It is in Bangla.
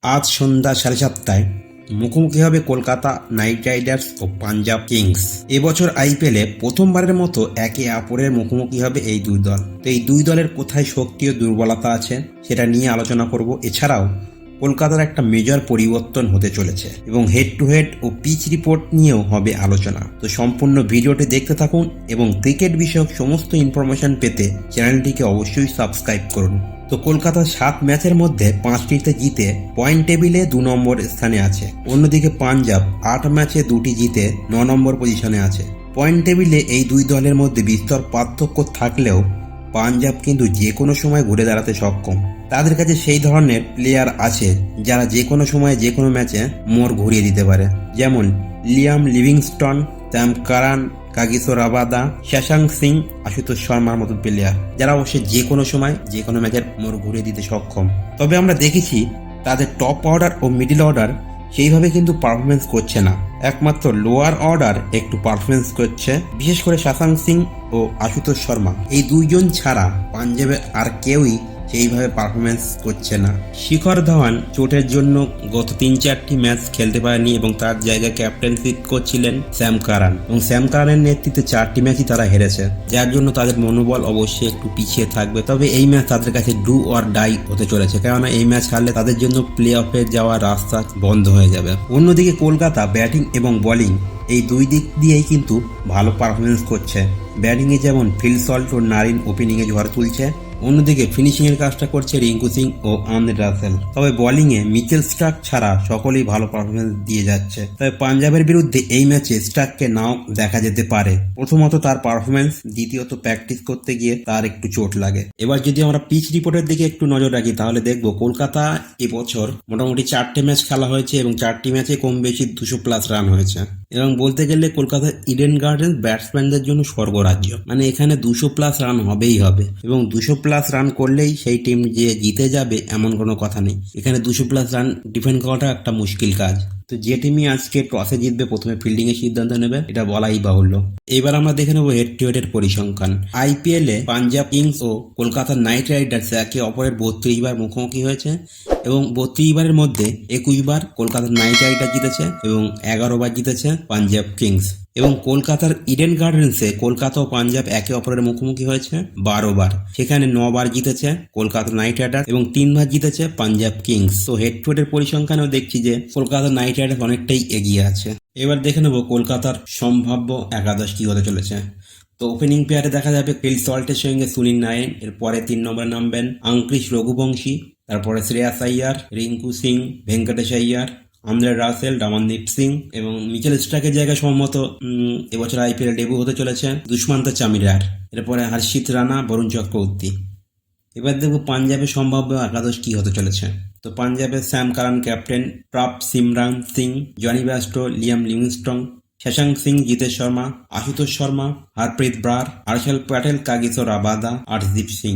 আজ সন্ধ্যা 7:30টায় মুখোমুখি হবে কলকাতা নাইট রাইডার্স ও পাঞ্জাব কিংস। এবছর আইপিএলে প্রথমবারের মতো একে অপরের মুখোমুখি হবে এই দুই দল। তো এই দুই দলের কোথায় শক্তি ও দুর্বলতা আছে সেটা নিয়ে আলোচনা করব। এছাড়াও কলকাতার একটা মেজর পরিবর্তন হতে চলেছে এবং হেড টু হেড ও পিচ রিপোর্ট নিয়েও হবে আলোচনা। তো সম্পূর্ণ ভিডিওটি দেখতে থাকুন এবং ক্রিকেট বিষয়ক সমস্ত ইনফরমেশন পেতে চ্যানেলটিকে অবশ্যই সাবস্ক্রাইব করুন। তো কলকাতা 7 ম্যাচের মধ্যে 5টিতে জিতে পয়েন্ট টেবিলে 2 নম্বর স্থানে আছে। অন্যদিকে পাঞ্জাব 8 ম্যাচে 2টি জিতে 9 নম্বর পজিশনে আছে। পয়েন্ট টেবিলে এই দুই দলের মধ্যে বিস্তর পার্থক্য থাকলেও পাঞ্জাব কিন্তু যে কোনো সময় ঘুরে দাঁড়াতে সক্ষম। তাদের কাছে সেই ধরনের প্লেয়ার আছে যারা যে কোনো সময় যে কোনো ম্যাচে মোড় ঘুরিয়ে দিতে পারে, যেমন Liam Livingstone, Sam Curran, Kagiso Rabada, Shashank Singh, Ashutosh শর্মার মতো প্লেয়ার যারা অবশ্যই যে কোনো সময় যে কোনো ম্যাচের মোড় ঘুরিয়ে দিতে সক্ষম। তবে আমরা দেখেছি তাদের টপ অর্ডার ও মিডল অর্ডার সেইভাবে কিন্তু পারফরমেন্স করছে না, একমাত্র লোয়ার অর্ডার একটু পারফরমেন্স করছে, বিশেষ করে শশাঙ্ক সিং ও আশুতোষ শর্মা। এই দুইজন ছাড়া পাঞ্জাবের আর কেউই সেইভাবে পারফরমেন্স করছে না। শিখর ধাওয়ান চোটের জন্য গত 3-4টি ম্যাচ খেলতে পারেনি এবং তার জায়গায় ক্যাপ্টেনশিপ করছিলেন স্যাম কারান, এবং স্যাম কারানের নেতৃত্বে 4টি ম্যাচই তারা হেরেছে, যার জন্য তাদের মনোবল অবশ্যই একটু পিছিয়ে থাকবে। তবে এই ম্যাচ তাদের কাছে ডু অর ডাই হতে চলেছে, কেননা এই ম্যাচ হারলে তাদের জন্য প্লে অফে যাওয়ার রাস্তা বন্ধ হয়ে যাবে। অন্যদিকে কলকাতা ব্যাটিং এবং বোলিং এই দুই দিক দিয়েই কিন্তু ভালো পারফরমেন্স করছে। ব্যাটিংয়ে যেমন ফিল সল্ট ও নারিন ওপেনিংয়ে ঝড় তুলছে, অন্যদিকে ফিনিশিং এর কাজটা করছে রিঙ্কু সিং ও আন্দ্রে রাসেল। তবে বোলিং এ মিচেল স্টার্ক ছাড়া সকলেই ভালো পারফরমেন্স দিয়ে যাচ্ছে। তবে পাঞ্জাবের বিরুদ্ধে এই ম্যাচে স্টার্ককে নাও দেখা যেতে পারে। প্রথমত তার পারফরমেন্স, দ্বিতীয়ত প্র্যাকটিস করতে গিয়ে তার একটু চোট লাগে। এবার যদি আমরা পিচ রিপোর্টের দিকে একটু নজর রাখি তাহলে দেখবো কলকাতা এবছর মোটামুটি 4টে ম্যাচ খেলা হয়েছে এবং 4টি ম্যাচে কম বেশি 200+ রান হয়েছে। এবং বলতে গেলে কলকাতার ইডেন গার্ডেন্স ব্যাটসম্যানদের জন্য স্বর্গরাজ্য, মানে এখানে 200+ রান হবেই হবে এবং 200+ রান করলেই সেই টিম যে জিতে যাবে এমন কোনো কথা নেই। এখানে 200+ রান ডিফেন্ড করাটা একটা মুশকিল কাজ। তো যে টিমই আজকে টসে জিতবে প্রথমে ফিল্ডিং এর সিদ্ধান্ত নেবে, এটা বলাই বাহুল্য। এবার আমরা দেখে নেবো হেড টু হেডের পরিসংখ্যান। আইপিএল এ পাঞ্জাব কিংস ও কলকাতা নাইট রাইডার্স একে অপরের 32 বার মুখোমুখি হয়েছে এবং 32 বারের মধ্যে 21 বার কলকাতা নাইট রাইডার্স জিতেছে এবং 11 বার জিতেছে পাঞ্জাব কিংস। এবং কলকাতার ইডেন গার্ডেন্সে কলকাতা ও পাঞ্জাব একে অপরের মুখোমুখি হয়েছে 12 বার, সেখানে 9 বার জিতেছে কলকাতা নাইট রাইডার্স এবং 3 বার জিতেছে পাঞ্জাব কিংস। তো হেড টু হেডের পরিসংখ্যানেও দেখছি যে কলকাতা নাইট রাইডার্স অনেকটাই এগিয়ে আছে। এবার দেখে নেবো কলকাতার সম্ভাব্য একাদশ কি হতে চলেছে। তো ওপেনিং পেয়ারে দেখা যাবে ফিল সল্টের সঙ্গে সুনীল নারায়ণ, এরপরে 3 নম্বরে নামবেন আঙ্ক্রিশ রঘুবংশী, তারপরে শ্রেয়াস আইয়ার, রিঙ্কু সিং, ভেঙ্কটেশ আইয়ার, আন্দ্রে রাসেল, রামানদীপ সিং এবং মিচেল স্টার্কের জায়গায় সম্ভবত এবছর আইপিএল ডেবিউ হতে চলেছে দুষ্মন্ত চামিরার, এরপরে হর্ষিত রানা, বরুণ চক্রবর্তী। এবার দেখব পাঞ্জাবের সম্ভাব্য একাদশ কি হতে চলেছে। তো পাঞ্জাবের Sam Curran captain, Prabhsimran Singh, Jonny Bairstow, Liam Livingstone, Shashank Singh, Jitesh Sharma, Ashutosh Sharma, Harpreet Brar, Harshal Patel, Kagiso Rabada, Arshdeep Singh.